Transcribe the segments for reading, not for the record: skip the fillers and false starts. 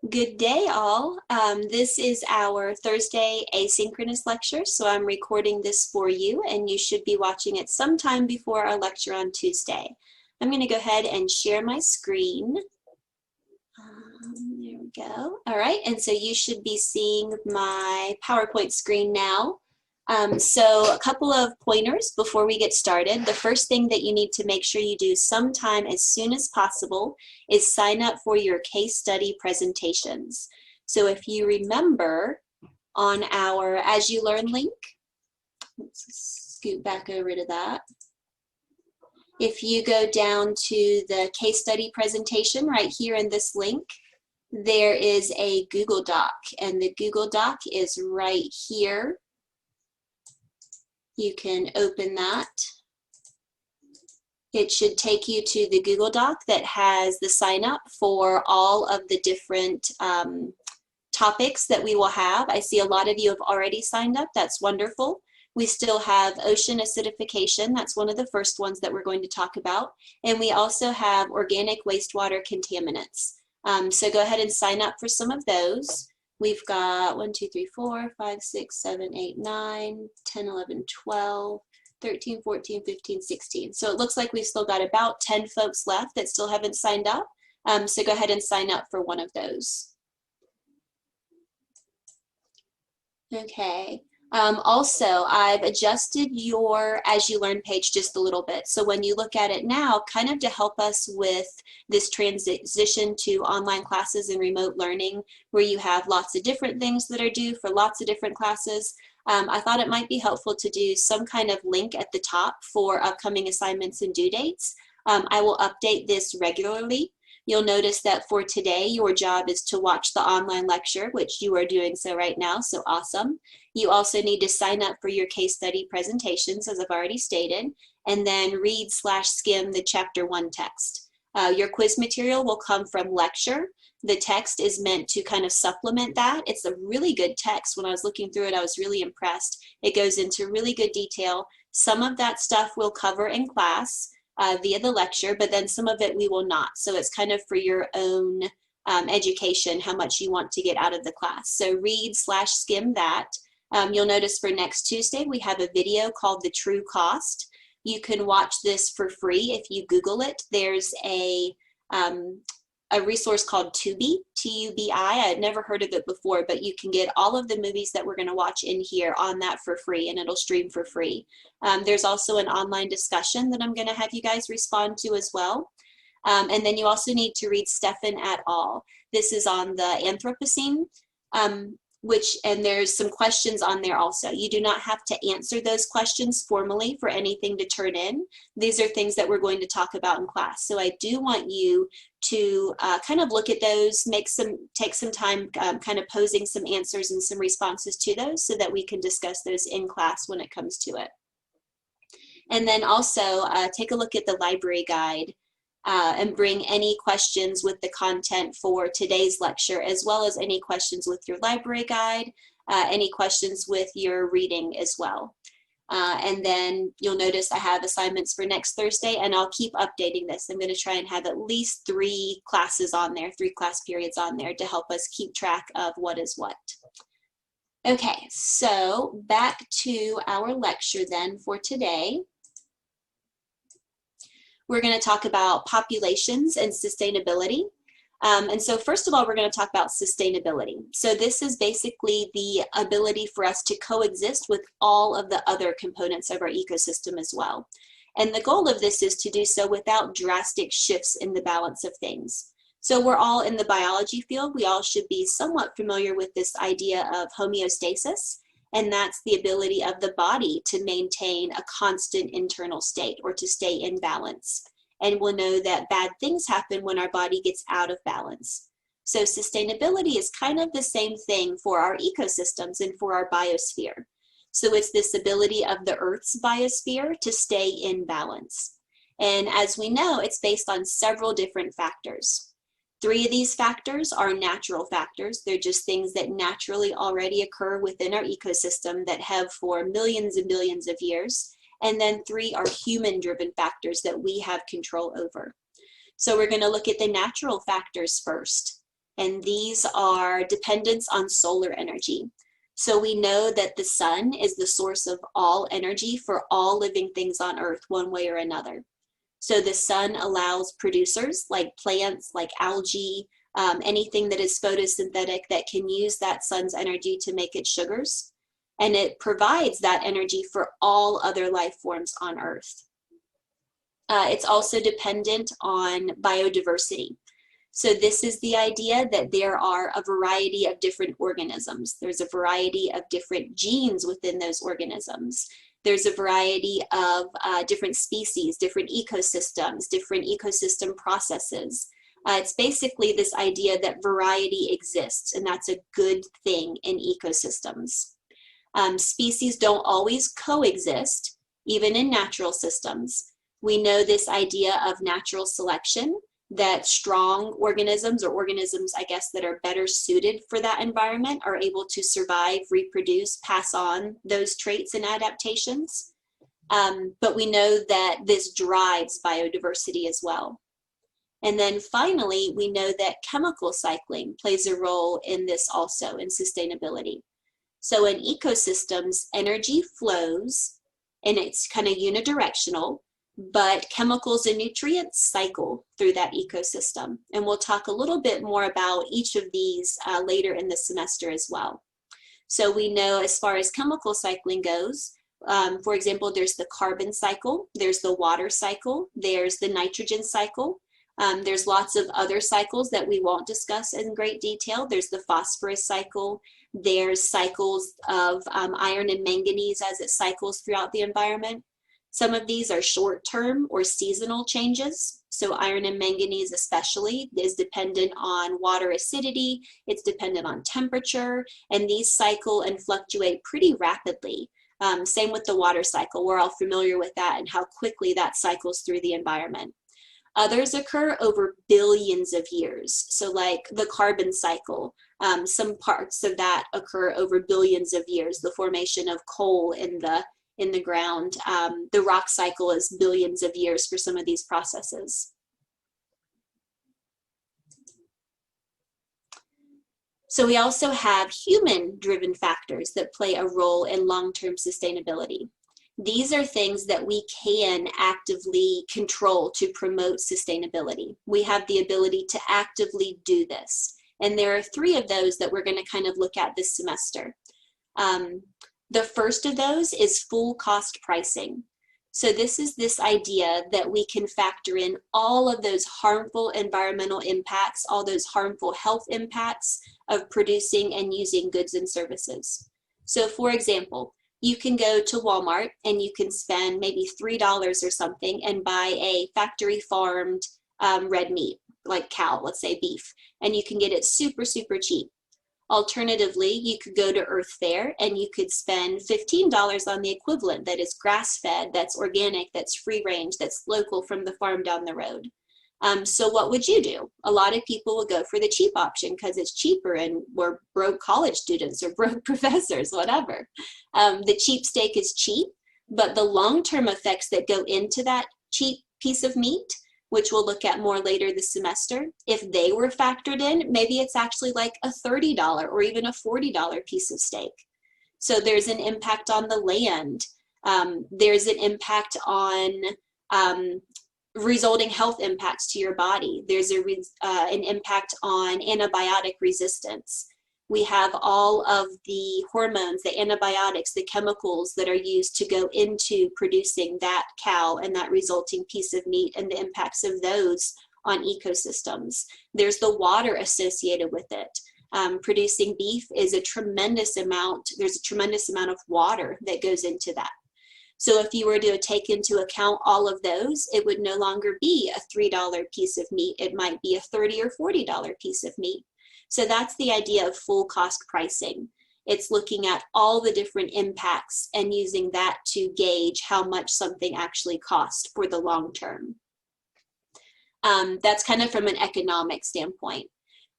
Good day, all. This is our Thursday asynchronous lecture, so I'm recording this for you, and you should be watching it sometime before our lecture on Tuesday. I'm going to go ahead and share my screen. There we go. All right, and so you should be seeing my PowerPoint screen now. So a couple of pointers before we get started. The first thing that you need to make sure you do sometime as soon as possible is sign up for your case study presentations. So if you remember on our As You Learn link, let's scoot back over to that. If you go down to the case study presentation right here in this link, there is a Google Doc, and the Google Doc is right here. You can open that. It should take you to the Google Doc that has the sign up for all of the different topics that we will have. I see a lot of you have already signed up. That's wonderful. We still have ocean acidification. That's one of the first ones that we're going to talk about. And we also have organic wastewater contaminants. So go ahead and sign up for some of those. We've got 1, 2, 3, 4, 5, 6, 7, 8, 9, 10, 11, 12, 13, 14, 15, 16. So it looks like we've still got about 10 folks left that still haven't signed up. So go ahead and sign up for one of those. Okay. Also, I've adjusted your As You Learn page just a little bit. So when you look at it now, kind of to help us with this transition to online classes and remote learning, where you have lots of different things that are due for lots of different classes, I thought it might be helpful to do some kind of link at the top for upcoming assignments and due dates. I will update this regularly. You'll notice that for today, your job is to watch the online lecture, which you are doing so right now, so awesome. You also need to sign up for your case study presentations, as I've already stated, and then read/skim the chapter 1 text. Your quiz material will come from lecture. The text is meant to kind of supplement that. It's a really good text. When I was looking through it, I was really impressed. It goes into really good detail. Some of that stuff we'll cover in class via the lecture, but then some of it we will not. So it's kind of for your own education, how much you want to get out of the class. So read/skim that. You'll notice for next Tuesday, we have a video called The True Cost. You can watch this for free if you Google it. There's a resource called Tubi, T-U-B-I. I had never heard of it before, but you can get all of the movies that we're going to watch in here on that for free, and it'll stream for free. There's also an online discussion that I'm going to have you guys respond to as well. And then you also need to read Stefan et al. This is on the Anthropocene, and there's some questions on there also. You do not have to answer those questions formally for anything to turn in. These are things that we're going to talk about in class. So I do want you to kind of look at those, take some time kind of posing some answers and some responses to those so that we can discuss those in class when it comes to it. And then also take a look at the library guide and bring any questions with the content for today's lecture, as well as any questions with your library guide, any questions with your reading as well. And then you'll notice I have assignments for next Thursday, and I'll keep updating this. I'm going to try and have at least 3 classes on there, 3 class periods on there to help us keep track of what is what. Okay, so back to our lecture then for today. We're going to talk about populations and sustainability. And so first of all, we're going to talk about sustainability. So this is basically the ability for us to coexist with all of the other components of our ecosystem as well. And the goal of this is to do so without drastic shifts in the balance of things. So we're all in the biology field. We all should be somewhat familiar with this idea of homeostasis. And that's the ability of the body to maintain a constant internal state or to stay in balance. And we'll know that bad things happen when our body gets out of balance. So sustainability is kind of the same thing for our ecosystems and for our biosphere. So it's this ability of the Earth's biosphere to stay in balance. And as we know, it's based on several different factors. 3 of these factors are natural factors. They're just things that naturally already occur within our ecosystem that have for millions and billions of years. And then 3 are human-driven factors that we have control over. So we're going to look at the natural factors first. And these are dependence on solar energy. So we know that the sun is the source of all energy for all living things on Earth, one way or another. So the sun allows producers like plants, like algae, anything that is photosynthetic that can use that sun's energy to make its sugars. And it provides that energy for all other life forms on Earth. It's also dependent on biodiversity. So this is the idea that there are a variety of different organisms. There's a variety of different genes within those organisms. There's a variety of different species, different ecosystems, different ecosystem processes. It's basically this idea that variety exists, and that's a good thing in ecosystems. Species don't always coexist, even in natural systems. We know this idea of natural selection, that strong organisms, or organisms, I guess, that are better suited for that environment are able to survive, reproduce, pass on those traits and adaptations. But we know that this drives biodiversity as well. And then finally, we know that chemical cycling plays a role in this also, in sustainability. So in ecosystems, energy flows and it's kind of unidirectional, but chemicals and nutrients cycle through that ecosystem. And we'll talk a little bit more about each of these later in the semester as well. So we know as far as chemical cycling goes, for example, there's the carbon cycle, there's the water cycle, there's the nitrogen cycle. There's lots of other cycles that we won't discuss in great detail. There's the phosphorus cycle. There's cycles of iron and manganese as it cycles throughout the environment. Some of these are short-term or seasonal changes. So iron and manganese especially is dependent on water acidity. It's dependent on temperature, and these cycle and fluctuate pretty rapidly. Same with the water cycle. We're all familiar with that and how quickly that cycles through the environment. Others occur over billions of years. So like the carbon cycle, some parts of that occur over billions of years, the formation of coal in the ground. The rock cycle is billions of years for some of these processes. So we also have human-driven factors that play a role in long-term sustainability. These are things that we can actively control to promote sustainability. We have the ability to actively do this. And there are 3 of those that we're going to kind of look at this semester. The first of those is full cost pricing. So this is this idea that we can factor in all of those harmful environmental impacts, all those harmful health impacts of producing and using goods and services. So for example, you can go to Walmart and you can spend maybe $3 or something and buy a factory farmed red meat, like cow, let's say beef, and you can get it super, super cheap. Alternatively, you could go to Earth Fare and you could spend $15 on the equivalent that is grass-fed, that's organic, that's free range, that's local from the farm down the road. So what would you do? A lot of people will go for the cheap option because it's cheaper and we're broke college students or broke professors, whatever. The cheap steak is cheap, but the long-term effects that go into that cheap piece of meat, which we'll look at more later this semester, if they were factored in, maybe it's actually like a $30 or even a $40 piece of steak. So there's an impact on the land. There's an impact on resulting health impacts to your body. There's an impact on antibiotic resistance. We have all of the hormones, the antibiotics, the chemicals that are used to go into producing that cow and that resulting piece of meat and the impacts of those on ecosystems. There's the water associated with it. Producing beef is a tremendous amount, there's a tremendous amount of water that goes into that. So if you were to take into account all of those, it would no longer be a $3 piece of meat. It might be a $30 or $40 piece of meat. So that's the idea of full cost pricing. It's looking at all the different impacts and using that to gauge how much something actually costs for the long term. That's kind of from an economic standpoint.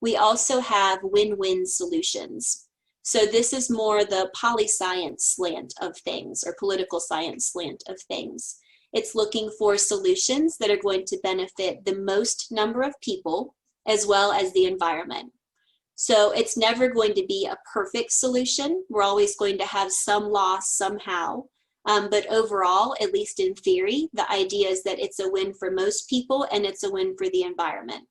We also have win-win solutions. So this is more the poli-science slant of things, or political science slant of things. It's looking for solutions that are going to benefit the most number of people as well as the environment. So it's never going to be a perfect solution. We're always going to have some loss somehow. But overall, at least in theory, the idea is that it's a win for most people and it's a win for the environment.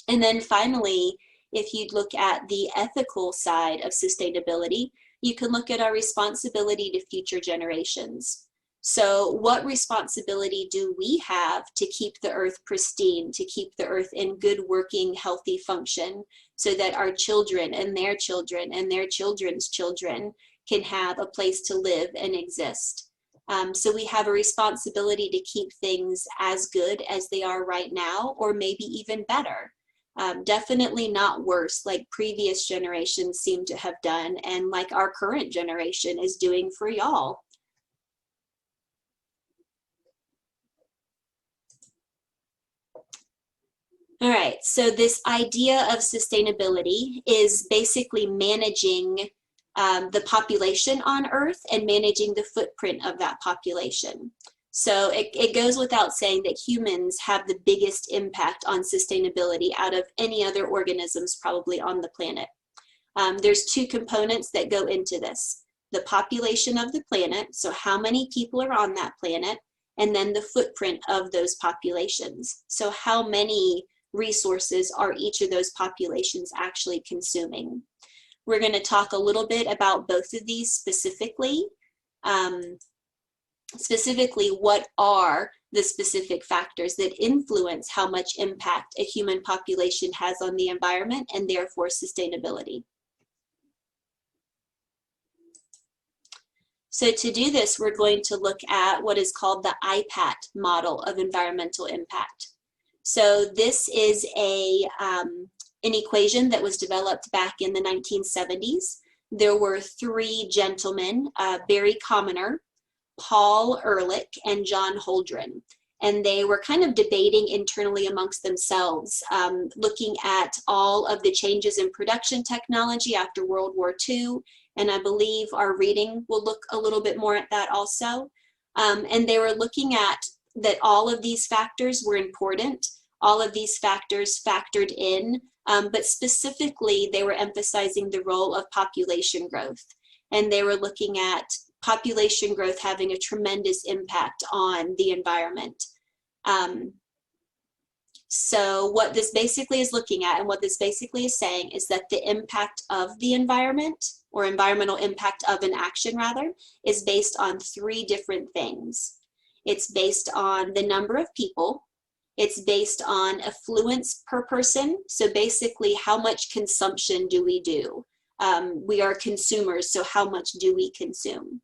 And then finally, if you look at the ethical side of sustainability, you can look at our responsibility to future generations. So what responsibility do we have to keep the earth pristine, to keep the earth in good working, healthy function, so that our children and their children and their children's children can have a place to live and exist? So we have a responsibility to keep things as good as they are right now, or maybe even better. Definitely not worse like previous generations seem to have done, and like our current generation is doing for y'all. All right, so this idea of sustainability is basically managing the population on Earth and managing the footprint of that population. So it goes without saying that humans have the biggest impact on sustainability out of any other organisms probably on the planet. There's two components that go into this: the population of the planet, so how many people are on that planet, and then the footprint of those populations. So how many resources are each of those populations actually consuming? We're going to talk a little bit about both of these specifically. Specifically, what are the specific factors that influence how much impact a human population has on the environment and therefore sustainability? So to do this, we're going to look at what is called the IPAT model of environmental impact. So this is an equation that was developed back in the 1970s. There were three gentlemen, Barry Commoner, Paul Ehrlich, and John Holdren. And they were kind of debating internally amongst themselves, looking at all of the changes in production technology after World War II. And I believe our reading will look a little bit more at that also. And they were looking at that all of these factors were important. All of these factors factored in, but specifically they were emphasizing the role of population growth. And they were looking at population growth having a tremendous impact on the environment. So what this basically is looking at, and what this basically is saying, is that the impact of the environment, or environmental impact of an action rather, is based on three different things. It's based on the number of people. It's based on affluence per person. So basically, how much consumption do we do? We are consumers, so how much do we consume?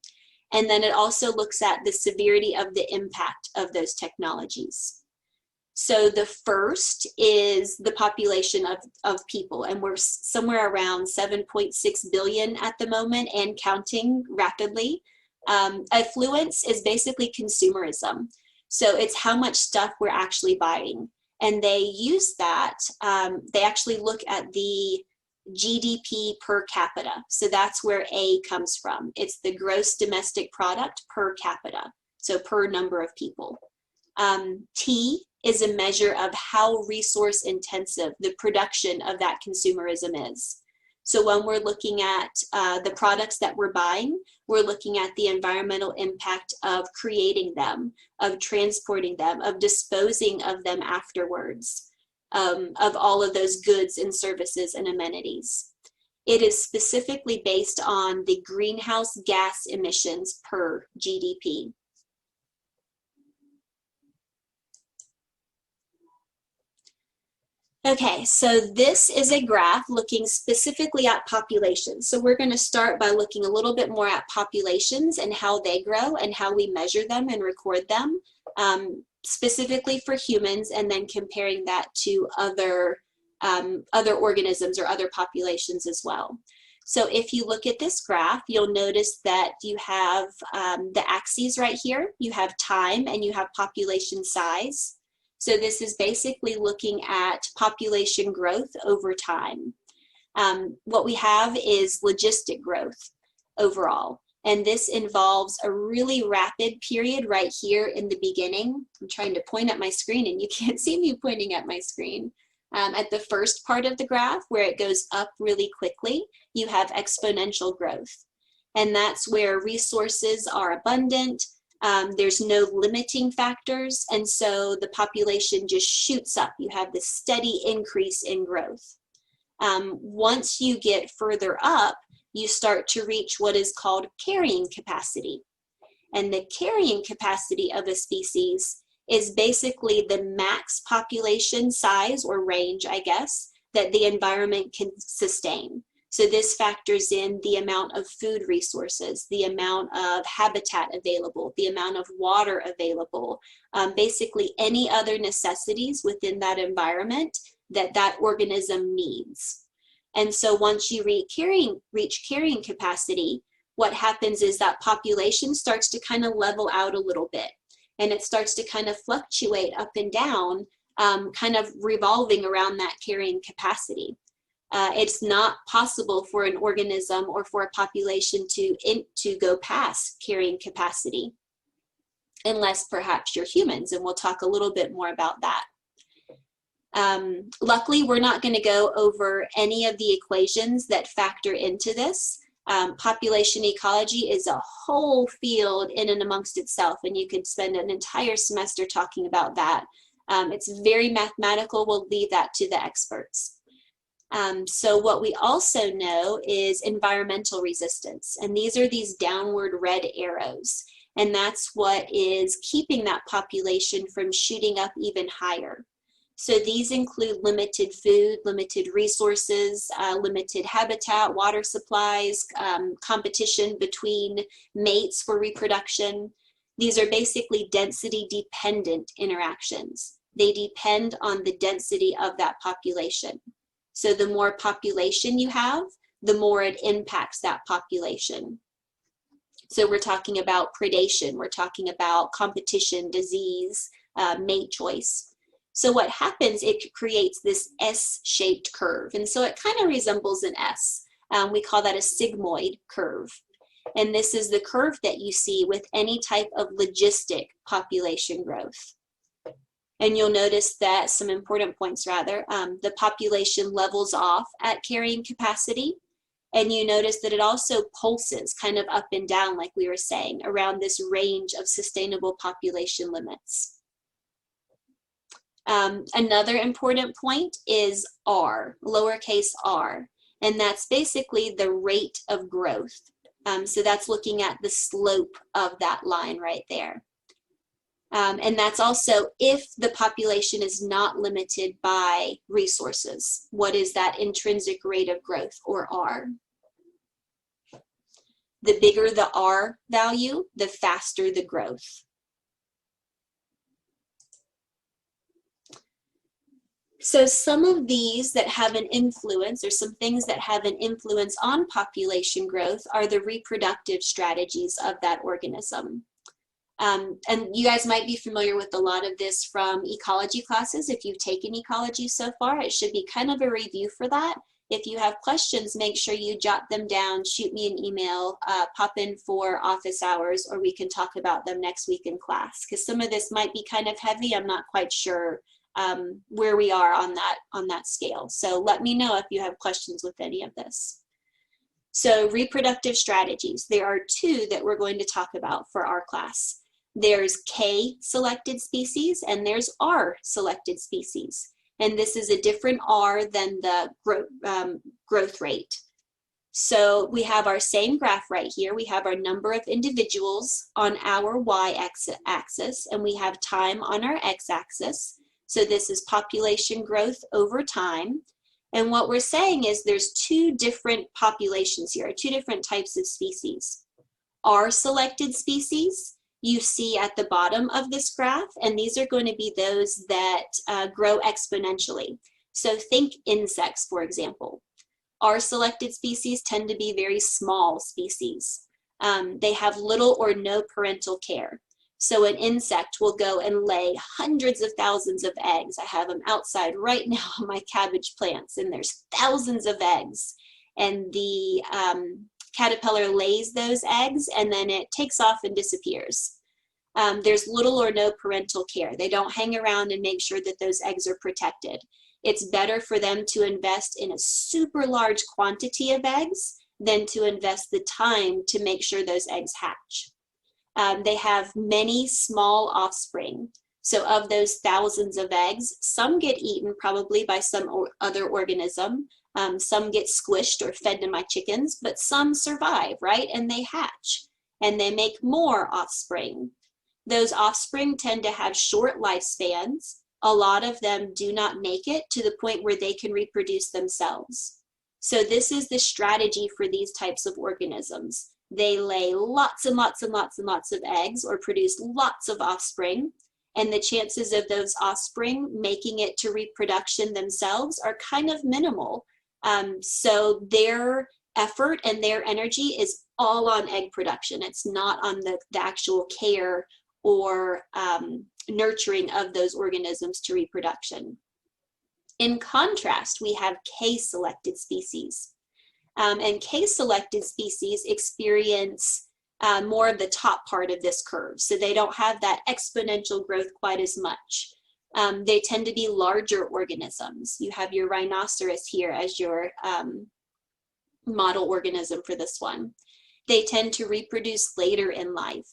And then it also looks at the severity of the impact of those technologies. So the first is the population of people, and we're somewhere around 7.6 billion at the moment and counting rapidly. Affluence is basically consumerism. So it's how much stuff we're actually buying. And they use that, they actually look at the GDP per capita. So that's where A comes from. It's the gross domestic product per capita, so per number of people. T is a measure of how resource intensive the production of that consumerism is. So when we're looking at the products that we're buying, we're looking at the environmental impact of creating them, of transporting them, of disposing of them afterwards, of all of those goods and services and amenities. It is specifically based on the greenhouse gas emissions per GDP. Okay, so this is a graph looking specifically at populations. So we're going to start by looking a little bit more at populations and how they grow and how we measure them and record them, specifically for humans, and then comparing that to other organisms or other populations as well. So if you look at this graph, you'll notice that you have the axes right here. You have time and you have population size. So this is basically looking at population growth over time. What we have is logistic growth overall. And this involves a really rapid period right here in the beginning. I'm trying to point at my screen and you can't see me pointing at my screen. At the first part of the graph, where it goes up really quickly, you have exponential growth. And that's where resources are abundant, there's no limiting factors, and so the population just shoots up. You have this steady increase in growth. Once you get further up, you start to reach what is called carrying capacity. And the carrying capacity of a species is basically the max population size or range, I guess, that the environment can sustain. So this factors in the amount of food resources, the amount of habitat available, the amount of water available, basically any other necessities within that environment that that organism needs. And so once you reach carrying capacity, what happens is that population starts to kind of level out a little bit, and it starts to kind of fluctuate up and down, kind of revolving around that carrying capacity. It's not possible for an organism or for a population to go past carrying capacity, unless perhaps you're humans, and we'll talk a little bit more about that. Luckily, we're not going to go over any of the equations that factor into this. Population ecology is a whole field in and amongst itself, and you could spend an entire semester talking about that. It's very mathematical. We'll leave that to the experts. So what we also know is environmental resistance, and these are these downward red arrows, and that's what is keeping that population from shooting up even higher. So these include limited food, limited resources, limited habitat, water supplies, competition between mates for reproduction. These are basically density dependent interactions. They depend on the density of that population. So the more population you have, the more it impacts that population. So we're talking about predation, we're talking about competition, disease, mate choice. So what happens, it creates this S-shaped curve. And so it kind of resembles an S. We call that a sigmoid curve. And this is the curve that you see with any type of logistic population growth. And you'll notice that, some important points rather, the population levels off at carrying capacity. And you notice that it also pulses kind of up and down, like we were saying, around this range of sustainable population limits. Another important point is R, lowercase r, and that's basically the rate of growth. So that's looking at the slope of that line right there. And that's also if the population is not limited by resources. What is that intrinsic rate of growth, or R? The bigger the R value, the faster the growth. So some of these that have an influence, or some things that have an influence on population growth, are the reproductive strategies of that organism. And you guys might be familiar with a lot of this from ecology classes. If you've taken ecology so far, it should be kind of a review for that. If you have questions, make sure you jot them down, shoot me an email, pop in for office hours, or we can talk about them next week in class, because some of this might be kind of heavy. I'm not quite sure where we are on that scale. So let me know if you have questions with any of this. So reproductive strategies, there are two that we're going to talk about for our class. There's K selected species and there's R selected species. And this is a different R than the growth rate. So we have our same graph right here. We have our number of individuals on our y-axis, and we have time on our x-axis. So this is population growth over time. And what we're saying is there's two different populations here, two different types of species. R selected species, you see at the bottom of this graph, and these are going to be those that grow exponentially. So think insects, for example. R selected species tend to be very small species. They have little or no parental care. So an insect will go and lay hundreds of thousands of eggs. I have them outside right now on my cabbage plants, and there's thousands of eggs. And the caterpillar lays those eggs, and then it takes off and disappears. There's little or no parental care. They don't hang around and make sure that those eggs are protected. It's better for them to invest in a super large quantity of eggs than to invest the time to make sure those eggs hatch. They have many small offspring. So of those thousands of eggs, some get eaten probably by some other organism. Some get squished or fed to my chickens, but some survive, right? And they hatch and they make more offspring. Those offspring tend to have short lifespans. A lot of them do not make it to the point where they can reproduce themselves. So this is the strategy for these types of organisms. They lay lots and lots and lots and lots of eggs or produce lots of offspring, and the chances of those offspring making it to reproduction themselves are kind of minimal. So their effort and their energy is all on egg production. It's not on the actual care or nurturing of those organisms to reproduction. In contrast, we have K-selected species. And K-selected species experience more of the top part of this curve. So they don't have that exponential growth quite as much. They tend to be larger organisms. You have your rhinoceros here as your model organism for this one. They tend to reproduce later in life.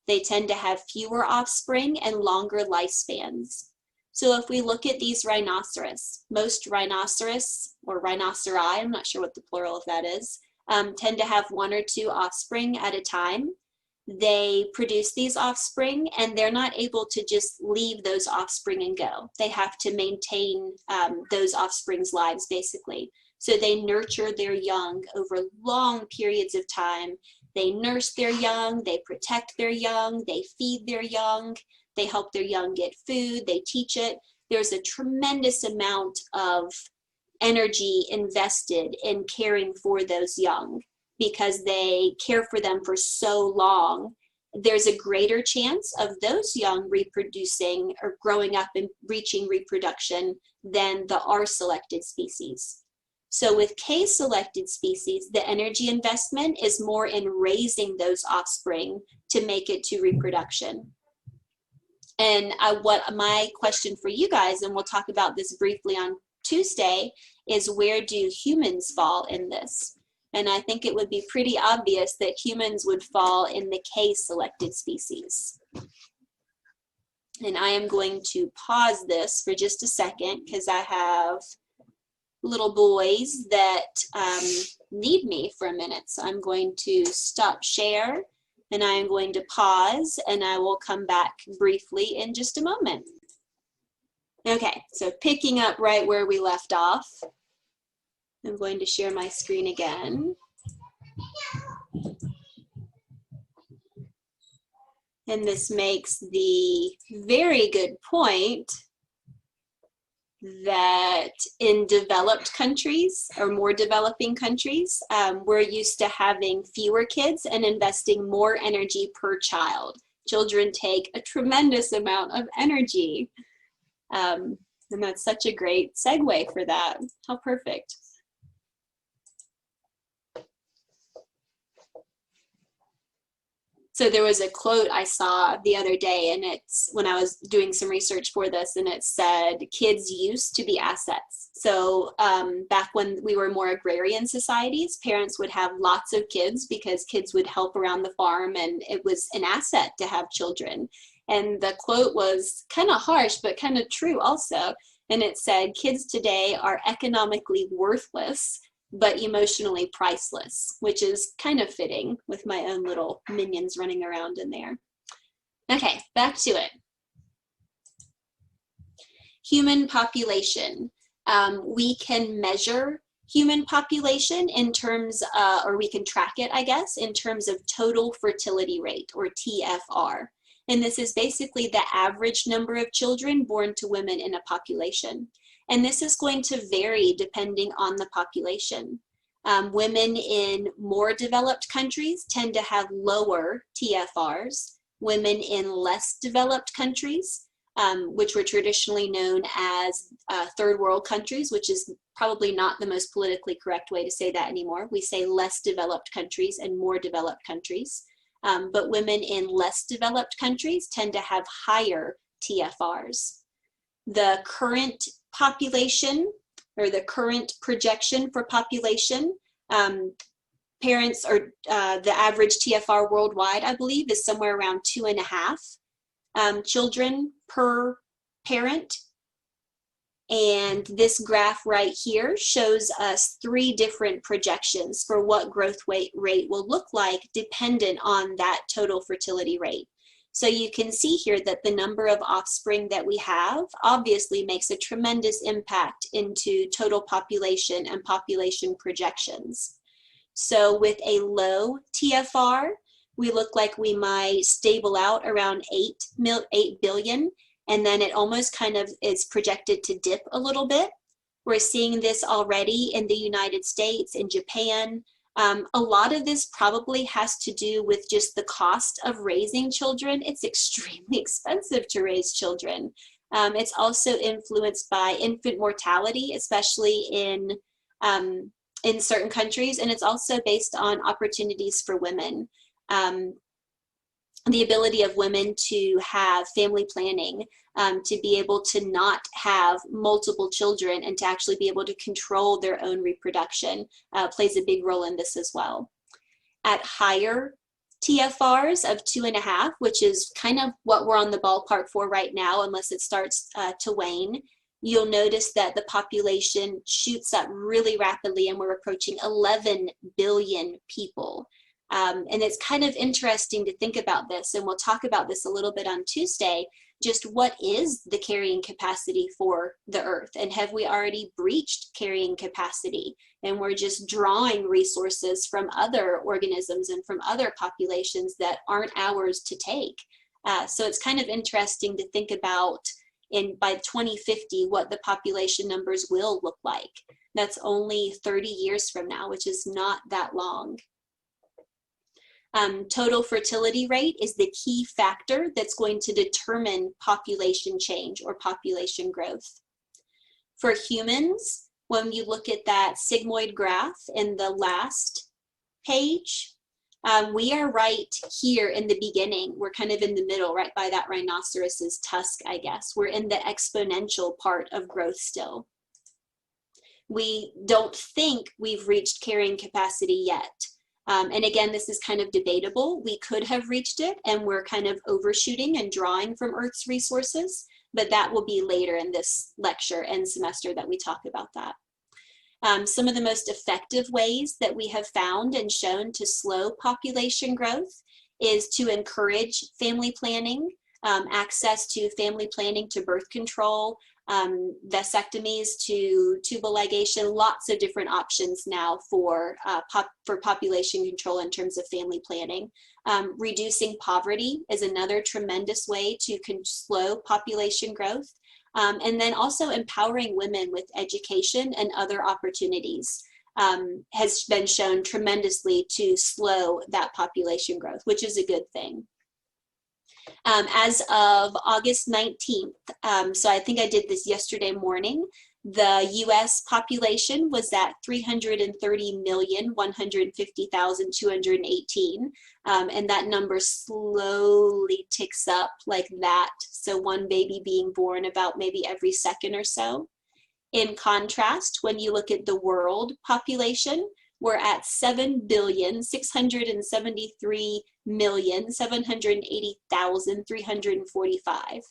They tend to have fewer offspring and longer lifespans. So if we look at these rhinoceros, most rhinoceros or rhinoceri, I'm not sure what the plural of that is, tend to have 1 or 2 offspring at a time. They produce these offspring and they're not able to just leave those offspring and go. They have to maintain those offspring's lives basically. So they nurture their young over long periods of time. They nurse their young, they protect their young, they feed their young, they help their young get food, they teach it. There's a tremendous amount of energy invested in caring for those young because they care for them for so long. There's a greater chance of those young reproducing or growing up and reaching reproduction than the R-selected species. So with K-selected species, the energy investment is more in raising those offspring to make it to reproduction. And what my question for you guys, and we'll talk about this briefly on Tuesday, is where do humans fall in this? And I think it would be pretty obvious that humans would fall in the K-selected species. And I am going to pause this for just a second because I have little boys that need me for a minute. So I'm going to stop share and I am going to pause and I will come back briefly in just a moment. Okay, so picking up right where we left off, I'm going to share my screen again. And this makes the very good point that in developed countries or more developing countries, we're used to having fewer kids and investing more energy per child. Children take a tremendous amount of energy. And that's such a great segue for that. How perfect. So there was a quote I saw the other day, and it's when I was doing some research for this, and it said, kids used to be assets. So back when we were more agrarian societies, parents would have lots of kids because kids would help around the farm, and it was an asset to have children. And the quote was kind of harsh, but kind of true also. And it said, kids today are economically worthless, but emotionally priceless, which is kind of fitting with my own little minions running around in there. Okay, back to it. Human population. We can measure human population in terms, or we can track it, I guess, in terms of total fertility rate, or TFR. And this is basically the average number of children born to women in a population. And this is going to vary depending on the population. Women in more developed countries tend to have lower TFRs. Women in less developed countries, which were traditionally known as third world countries, which is probably not the most politically correct way to say that anymore. We say less developed countries and more developed countries. But women in less developed countries tend to have higher TFRs. The current population, or the current projection for population, parents, or the average TFR worldwide, I believe, is somewhere around 2.5 children per parent. And this graph right here shows us 3 different projections for what growth rate will look like dependent on that total fertility rate. So you can see here that the number of offspring that we have obviously makes a tremendous impact into total population and population projections. So with a low TFR, we look like we might stable out around 8 billion, and then it almost kind of is projected to dip a little bit. We're seeing this already in the United States, in Japan. A lot of this probably has to do with just the cost of raising children. It's extremely expensive to raise children. It's also influenced by infant mortality, especially in certain countries, and it's also based on opportunities for women. The ability of women to have family planning, to be able to not have multiple children and to actually be able to control their own reproduction plays a big role in this as well. At higher TFRs of 2.5, which is kind of what we're on the ballpark for right now, unless it starts to wane, you'll notice that the population shoots up really rapidly, and we're approaching 11 billion people. And it's kind of interesting to think about this, and we'll talk about this a little bit on Tuesday, just what is the carrying capacity for the Earth, and have we already breached carrying capacity, and we're just drawing resources from other organisms and from other populations that aren't ours to take. So it's kind of interesting to think about by 2050 what the population numbers will look like. That's only 30 years from now, which is not that long. Total fertility rate is the key factor that's going to determine population change or population growth. For humans, when you look at that sigmoid graph in the last page, we are right here in the beginning. We're kind of in the middle, right by that rhinoceros's tusk, I guess. We're in the exponential part of growth still. We don't think we've reached carrying capacity yet. And again, this is kind of debatable. We could have reached it, and we're kind of overshooting and drawing from Earth's resources, but that will be later in this lecture and semester that we talk about that. Some of the most effective ways that we have found and shown to slow population growth is to encourage family planning, access to family planning to birth control, vasectomies to tubal ligation, lots of different options now for population control in terms of family planning. Reducing poverty is another tremendous way to slow population growth. And then also empowering women with education and other opportunities has been shown tremendously to slow that population growth, which is a good thing. As of August 19th, so I think I did this yesterday morning, the US population was at 330,150,218, and that number slowly ticks up like that, so one baby being born about maybe every second or so. In contrast, when you look at the world population, we're at 7,673,780,345.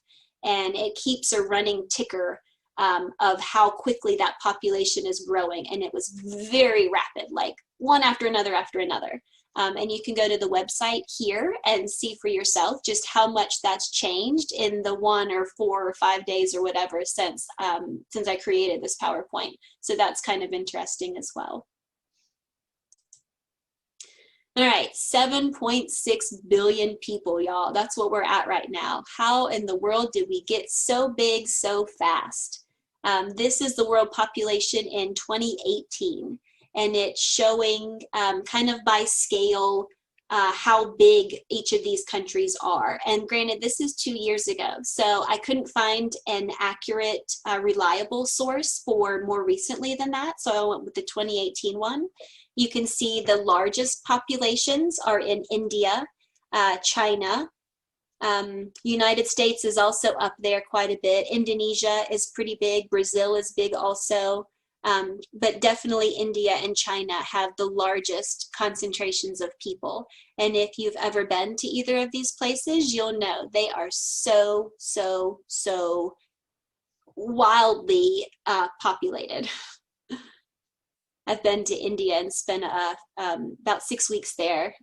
And it keeps a running ticker of how quickly that population is growing. And it was very rapid, like one after another after another. And you can go to the website here and see for yourself just how much that's changed in the 1 or 4 or 5 days or whatever since I created this PowerPoint. So that's kind of interesting as well. All right, 7.6 billion people, y'all. That's what we're at right now. How in the world did we get so big so fast? This is the world population in 2018, and it's showing kind of by scale how big each of these countries are. And granted, this is 2 years ago, so I couldn't find an accurate, reliable source for more recently than that, so I went with the 2018 one. You can see the largest populations are in India, China, United States is also up there quite a bit. Indonesia is pretty big. Brazil is big also. But definitely India and China have the largest concentrations of people. And if you've ever been to either of these places, you'll know they are so, so, so wildly populated. I've been to India and spent about 6 weeks there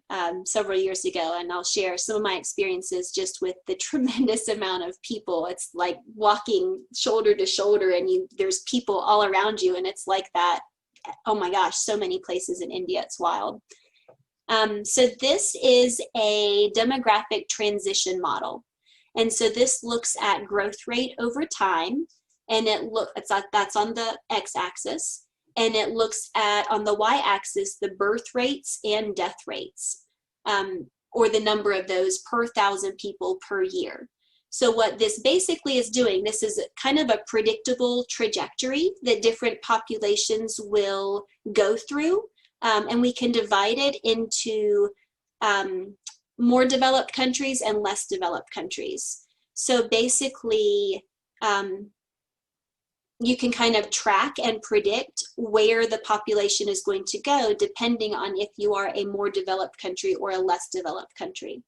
several years ago, and I'll share some of my experiences just with the tremendous amount of people. It's like walking shoulder to shoulder, and there's people all around you, and it's like that. Oh my gosh, so many places in India, it's wild. So this is a demographic transition model. And so this looks at growth rate over time, and that's on the x-axis. And it looks at, on the y-axis, the birth rates and death rates, or the number of those per 1,000 people per year. So what this basically is doing, this is kind of a predictable trajectory that different populations will go through, and we can divide it into more developed countries and less developed countries. So basically, you can kind of track and predict where the population is going to go depending on if you are a more developed country or a less developed country.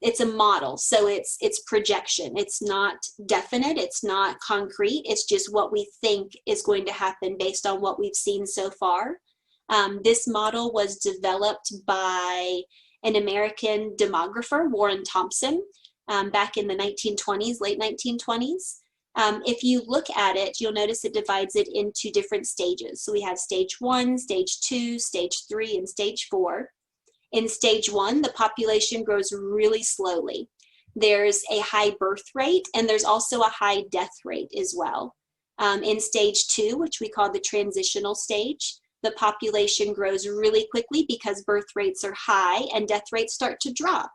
It's a model, so it's projection. It's not definite, it's not concrete, it's just what we think is going to happen based on what we've seen so far. This model was developed by an American demographer, Warren Thompson, back in the 1920s, late 1920s. If you look at it, you'll notice it divides it into different stages. So we have stage 1, stage 2, stage 3, and stage 4. In stage 1, the population grows really slowly. There's a high birth rate, and there's also a high death rate as well. In stage 2, which we call the transitional stage, the population grows really quickly because birth rates are high and death rates start to drop.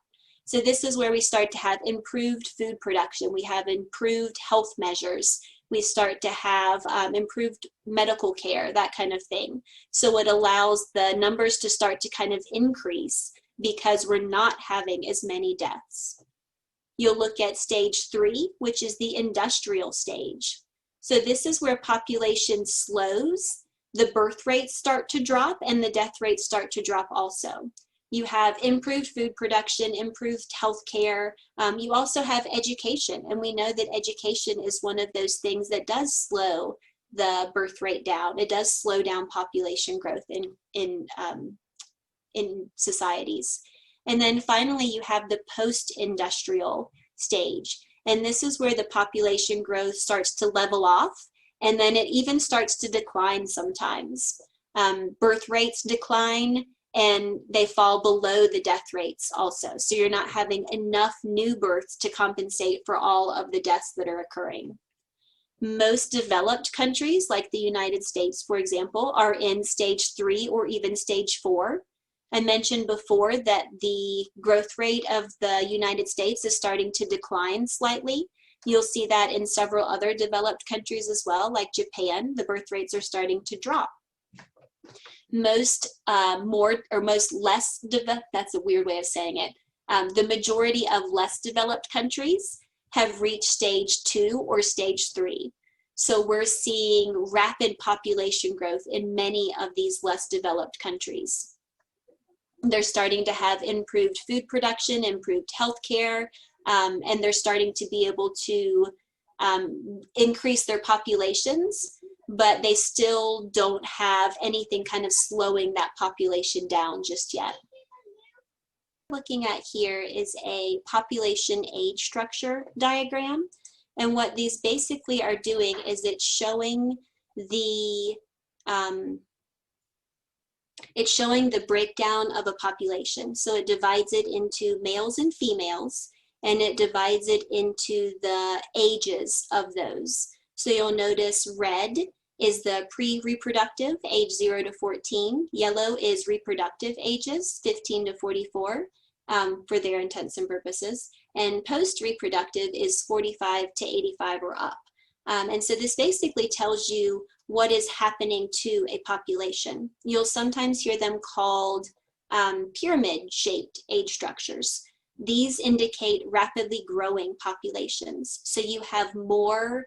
So this is where we start to have improved food production. We have improved health measures. We start to have improved medical care, that kind of thing. So it allows the numbers to start to kind of increase because we're not having as many deaths. You'll look at stage 3, which is the industrial stage. So this is where population slows, the birth rates start to drop, and the death rates start to drop also. You have improved food production, improved health care. You also have education, and we know that education is one of those things that does slow the birth rate down. It does slow down population growth in societies. And then finally, you have the post-industrial stage, and this is where the population growth starts to level off, and then it even starts to decline sometimes. Birth rates decline, and they fall below the death rates also. So you're not having enough new births to compensate for all of the deaths that are occurring. Most developed countries, like the United States, for example, are in stage 3 or even stage 4. I mentioned before that the growth rate of the United States is starting to decline slightly. You'll see that in several other developed countries as well, like Japan. The birth rates are starting to drop. Most less developed, that's a weird way of saying it. The majority of less developed countries have reached stage 2 or stage 3. So we're seeing rapid population growth in many of these less developed countries. They're starting to have improved food production, improved healthcare, and they're starting to be able to increase their populations, but they still don't have anything kind of slowing that population down just yet. Looking at here is a population age structure diagram, and what these basically are doing is it's showing the breakdown of a population. So it divides it into males and females, and it divides it into the ages of those. So you'll notice red is the pre-reproductive, age 0 to 14. Yellow is reproductive ages, 15 to 44, for their intents and purposes. And post-reproductive is 45 to 85 or up. And so this basically tells you what is happening to a population. You'll sometimes hear them called pyramid-shaped age structures. these indicate rapidly growing populations. So you have more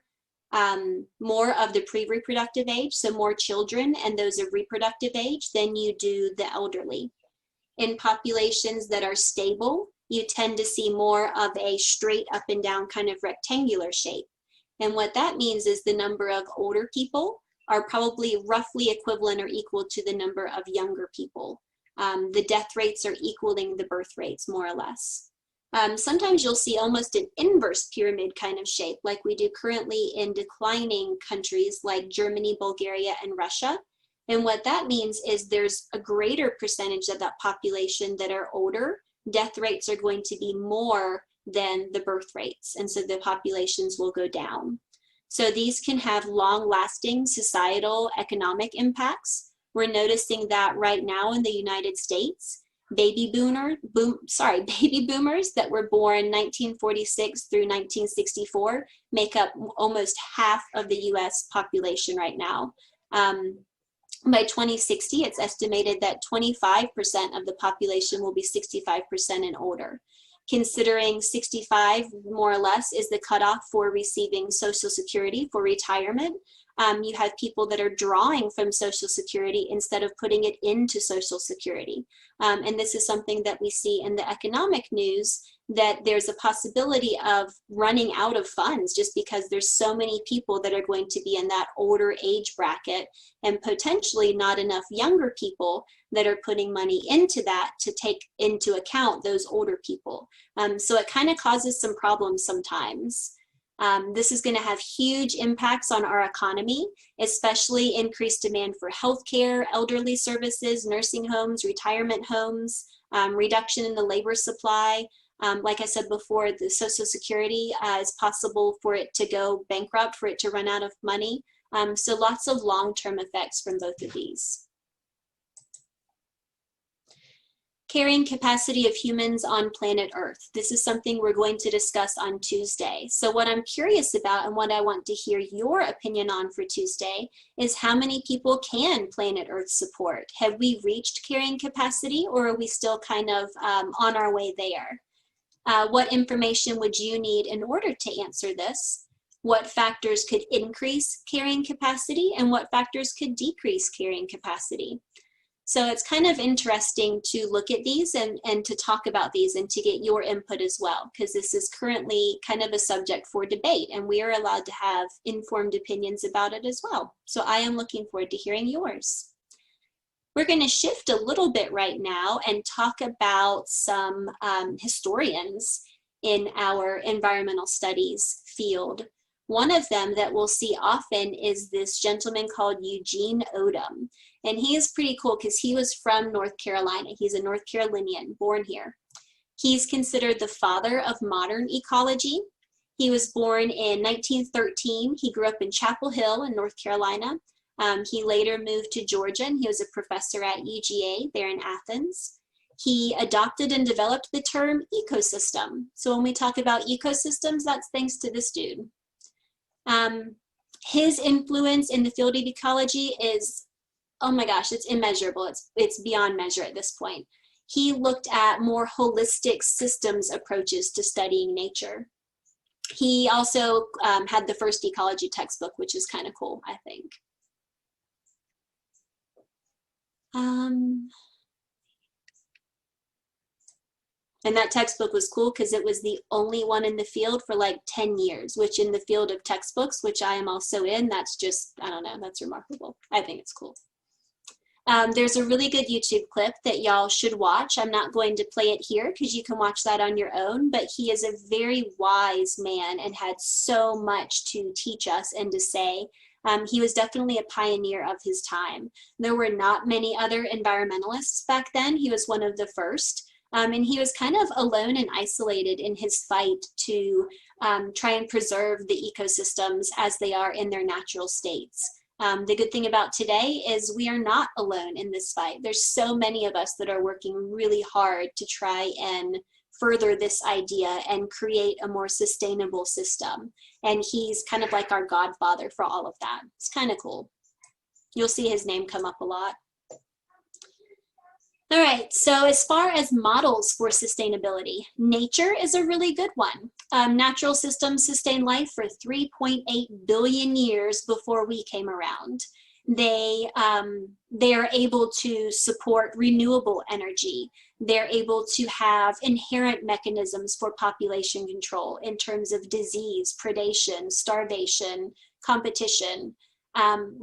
of the pre-reproductive age, so more children and those of reproductive age than you do the elderly. In populations that are stable, you tend to see more of a straight up and down kind of rectangular shape. And what that means is the number of older people are probably roughly equivalent or equal to the number of younger people. The death rates are equaling the birth rates, more or less. Sometimes you'll see almost an inverse pyramid kind of shape, like we do currently in declining countries like Germany, Bulgaria, and Russia. And what that means is there's a greater percentage of that population that are older. Death rates are going to be more than the birth rates, and so the populations will go down. So these can have long-lasting societal economic impacts. We're noticing that right now in the United States, baby boomers that were born 1946 through 1964 make up almost half of the US population right now. By 2060, it's estimated that 25% of the population will be 65% and older. Considering 65 more or less is the cutoff for receiving Social Security for retirement, you have people that are drawing from Social Security instead of putting it into Social Security. And this is something that we see in the economic news, that there's a possibility of running out of funds just because there's so many people that are going to be in that older age bracket, and potentially not enough younger people that are putting money into that to take into account those older people. So it kind of causes some problems sometimes. This is going to have huge impacts on our economy, especially increased demand for healthcare, elderly services, nursing homes, retirement homes, reduction in the labor supply. Like I said before, the Social Security is possible for it to go bankrupt, for it to run out of money. So lots of long-term effects from both of these. Carrying capacity of humans on planet Earth. This is something we're going to discuss on Tuesday. So what I'm curious about and what I want to hear your opinion on for Tuesday is how many people can planet Earth support? Have we reached carrying capacity, or are we still kind of on our way there? What information would you need in order to answer this? What factors could increase carrying capacity and what factors could decrease carrying capacity? So it's kind of interesting to look at these and to talk about these and to get your input as well, because this is currently kind of a subject for debate and we are allowed to have informed opinions about it as well. So I am looking forward to hearing yours. We're going to shift a little bit right now and talk about some historians in our environmental studies field. One of them that we'll see often is this gentleman called Eugene Odum. And he is pretty cool because he was from North Carolina. He's a North Carolinian, born here. He's considered the father of modern ecology. He was born in 1913. He grew up in Chapel Hill in North Carolina. He later moved to Georgia, and he was a professor at UGA there in Athens. He adopted and developed the term ecosystem. So when we talk about ecosystems, that's thanks to this dude. His influence in the field of ecology is, oh my gosh, it's immeasurable. It's beyond measure at this point. He looked at more holistic systems approaches to studying nature. He also had the first ecology textbook, which is kind of cool, I think. And that textbook was cool because it was the only one in the field for like 10 years, which in the field of textbooks, which I am also in, that's just, I don't know, that's remarkable. I think it's cool. There's a really good YouTube clip that y'all should watch. I'm not going to play it here because you can watch that on your own, but he is a very wise man and had so much to teach us and to say. He was definitely a pioneer of his time. There were not many other environmentalists back then. He was one of the first. And he was kind of alone and isolated in his fight to try and preserve the ecosystems as they are in their natural states. The good thing about today is we are not alone in this fight. There's so many of us that are working really hard to try and further this idea and create a more sustainable system. And he's kind of like our godfather for all of that. It's kind of cool. You'll see his name come up a lot. All right, so as far as models for sustainability, nature is a really good one. Natural systems sustain life for 3.8 billion years before we came around. They are able to support renewable energy. They're able to have inherent mechanisms for population control in terms of disease, predation, starvation, competition.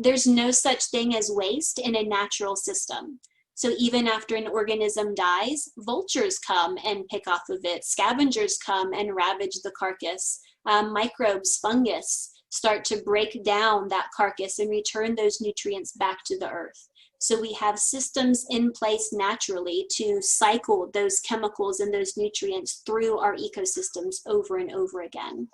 There's no such thing as waste in a natural system. So even after an organism dies, vultures come and pick off of it. Scavengers come and ravage the carcass. Microbes, fungus start to break down that carcass and return those nutrients back to the earth. So we have systems in place naturally to cycle those chemicals and those nutrients through our ecosystems over and over again.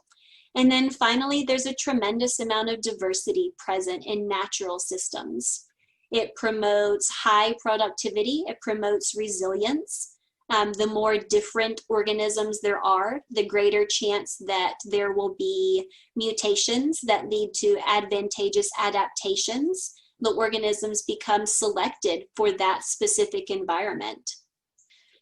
And then finally, there's a tremendous amount of diversity present in natural systems. It promotes high productivity, it promotes resilience. The more different organisms there are, the greater chance that there will be mutations that lead to advantageous adaptations. The organisms become selected for that specific environment.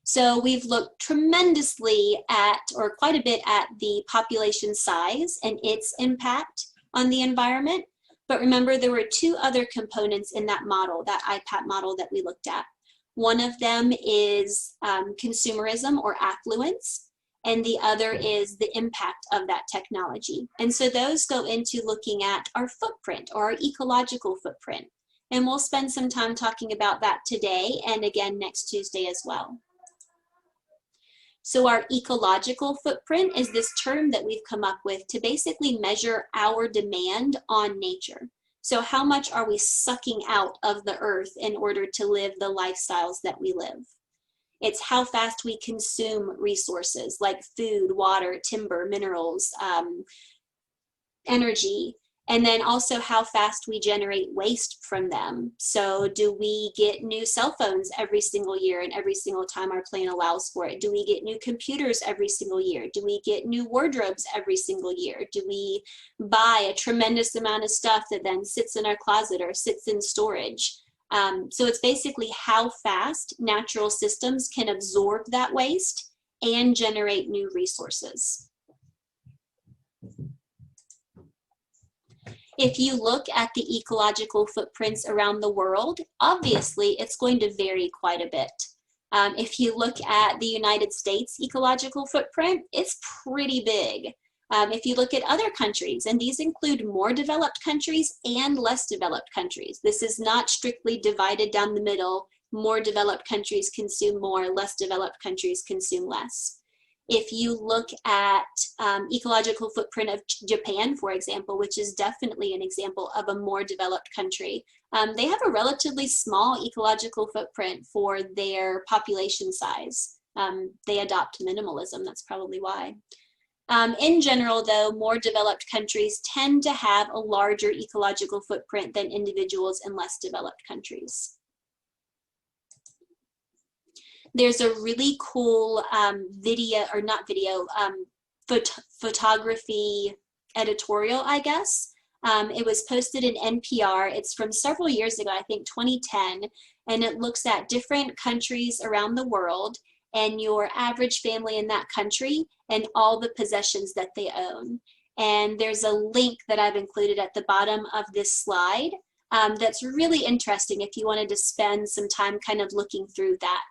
So we've looked tremendously at, or quite a bit at, the population size and its impact on the environment. But remember, there were two other components in that model, that IPAT model that we looked at. One of them is consumerism or affluence, and the other is the impact of that technology. And so those go into looking at our footprint or our ecological footprint. And we'll spend some time talking about that today and again next Tuesday as well. So our ecological footprint is this term that we've come up with to basically measure our demand on nature. So how much are we sucking out of the earth in order to live the lifestyles that we live? It's how fast we consume resources like food, water, timber, minerals, energy, and then also how fast we generate waste from them. So do we get new cell phones every single year and every single time our plan allows for it? Do we get new computers every single year? Do we get new wardrobes every single year? Do we buy a tremendous amount of stuff that then sits in our closet or sits in storage? So it's basically how fast natural systems can absorb that waste and generate new resources. If you look at the ecological footprints around the world, obviously it's going to vary quite a bit. If you look at the United States ecological footprint, it's pretty big. If you look at other countries, and these include more developed countries and less developed countries, this is not strictly divided down the middle. More developed countries consume more, less developed countries consume less. If you look at ecological footprint of Japan, for example, which is definitely an example of a more developed country, they have a relatively small ecological footprint for their population size. They adopt minimalism, that's probably why. In general, though, more developed countries tend to have a larger ecological footprint than individuals in less developed countries. There's a really cool photography editorial, I guess. It was posted in NPR. It's from several years ago, I think 2010, and it looks at different countries around the world and your average family in that country and all the possessions that they own. And there's a link that I've included at the bottom of this slide that's really interesting if you wanted to spend some time kind of looking through that.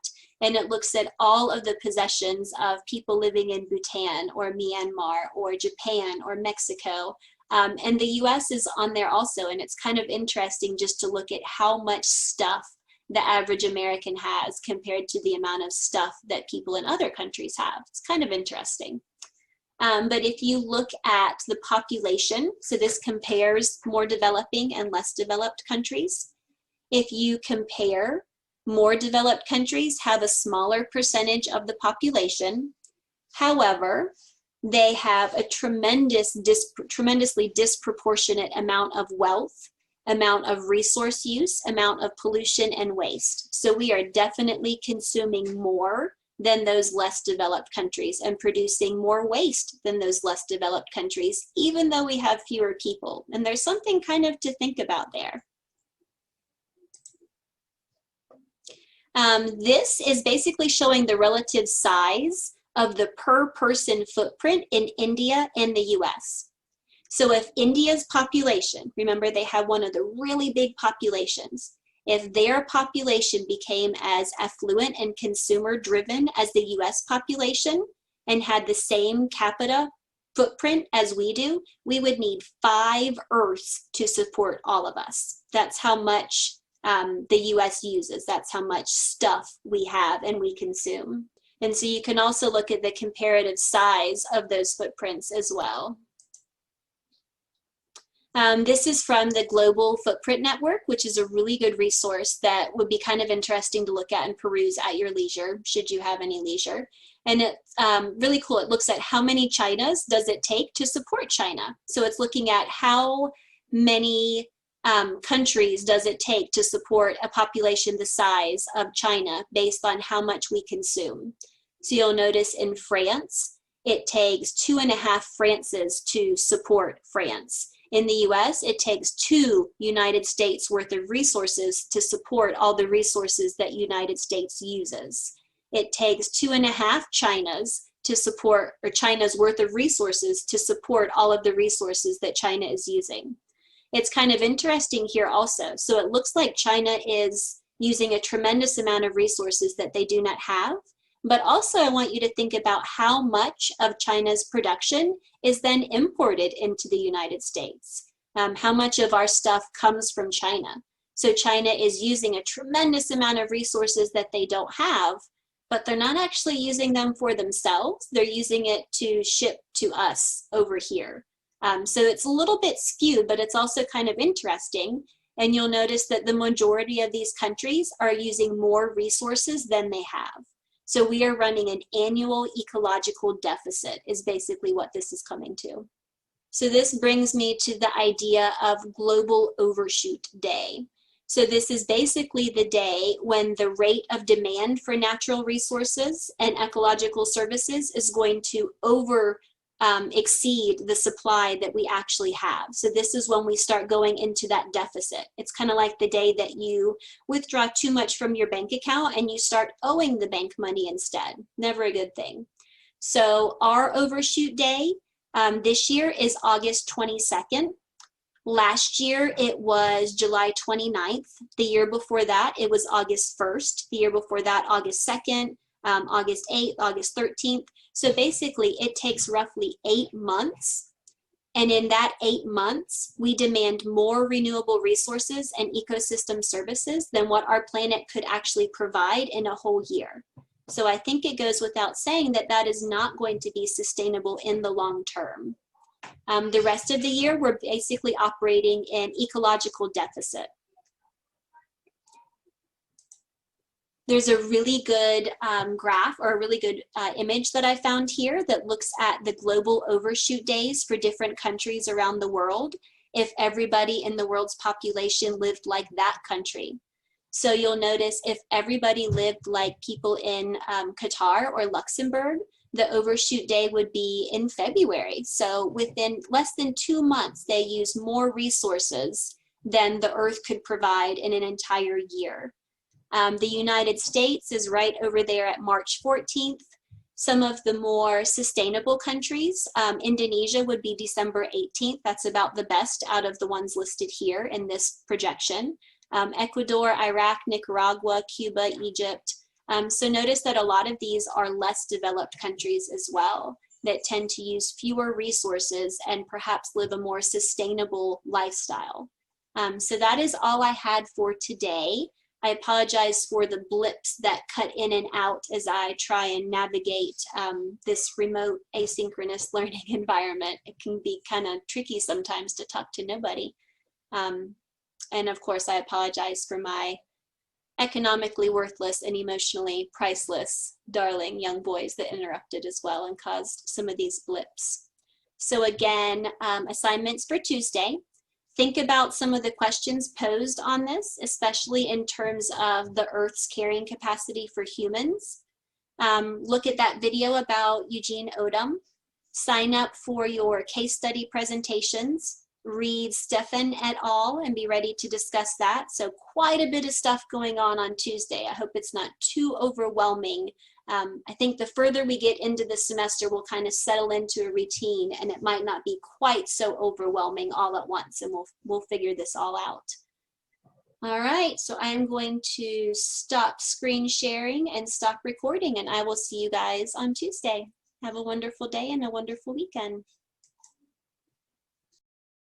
And it looks at all of the possessions of people living in Bhutan or Myanmar or Japan or Mexico. And the US is on there also, and it's kind of interesting just to look at how much stuff the average American has compared to the amount of stuff that people in other countries have. It's kind of interesting. But if you look at the population, so this compares more developing and less developed countries. If you compare, more developed countries have a smaller percentage of the population. However, they have a tremendously disproportionate amount of wealth, amount of resource use, amount of pollution and waste. So we are definitely consuming more than those less developed countries and producing more waste than those less developed countries, even though we have fewer people. And there's something kind of to think about there. This is basically showing the relative size of the per person footprint in India and the US. So if India's population, remember they have one of the really big populations, if their population became as affluent and consumer driven as the US population and had the same capita footprint as we do, we would need 5 Earths to support all of us. That's how much the US uses. That's how much stuff we have and we consume. And so you can also look at the comparative size of those footprints as well. This is from the Global Footprint Network, which is a really good resource that would be kind of interesting to look at and peruse at your leisure, should you have any leisure. And it's really cool. It looks at how many Chinas does it take to support China. So it's looking at how many countries does it take to support a population the size of China based on how much we consume. So you'll notice in France, it takes 2.5 Frances to support France. In the US, it takes 2 United States worth of resources to support all the resources that United States uses. It takes 2.5 Chinas to support, or China's worth of resources to support all of the resources that China is using. It's kind of interesting here also. So it looks like China is using a tremendous amount of resources that they do not have. But also I want you to think about how much of China's production is then imported into the United States. How much of our stuff comes from China. So China is using a tremendous amount of resources that they don't have, but they're not actually using them for themselves. They're using it to ship to us over here. So it's a little bit skewed, but it's also kind of interesting. And you'll notice that the majority of these countries are using more resources than they have. So we are running an annual ecological deficit is basically what this is coming to. So this brings me to the idea of Global Overshoot Day. So this is basically the day when the rate of demand for natural resources and ecological services is going to exceed the supply that we actually have. So this is when we start going into that deficit. It's kind of like the day that you withdraw too much from your bank account and you start owing the bank money instead. Never a good thing. So our overshoot day this year is August 22nd. Last year it was July 29th. The year before that it was August 1st. The year before that August 2nd. August 8th, August 13th. So basically it takes roughly 8 months. And in that 8 months, we demand more renewable resources and ecosystem services than what our planet could actually provide in a whole year. So I think it goes without saying that that is not going to be sustainable in the long term. The rest of the year, we're basically operating in ecological deficit. There's a really good graph or a really good image that I found here that looks at the global overshoot days for different countries around the world if everybody in the world's population lived like that country. So you'll notice if everybody lived like people in Qatar or Luxembourg, the overshoot day would be in February. So within less than 2 months, they use more resources than the Earth could provide in an entire year. The United States is right over there at March 14th. Some of the more sustainable countries, Indonesia would be December 18th. That's about the best out of the ones listed here in this projection. Ecuador, Iraq, Nicaragua, Cuba, Egypt. So notice that a lot of these are less developed countries as well that tend to use fewer resources and perhaps live a more sustainable lifestyle. So that is all I had for today. I apologize for the blips that cut in and out as I try and navigate this remote asynchronous learning environment. It can be kind of tricky sometimes to talk to nobody. And of course, I apologize for my economically worthless and emotionally priceless darling young boys that interrupted as well and caused some of these blips. So again, assignments for Tuesday. Think about some of the questions posed on this, especially in terms of the Earth's carrying capacity for humans. Look at that video about Eugene Odum. Sign up for your case study presentations. read Stefan et al. And be ready to discuss that. So quite a bit of stuff going on Tuesday. I hope it's not too overwhelming. I think the further we get into the semester, we'll kind of settle into a routine, and it might not be quite so overwhelming all at once, and we'll figure this all out. All right, so I'm going to stop screen sharing and stop recording, and I will see you guys on Tuesday. Have a wonderful day and a wonderful weekend.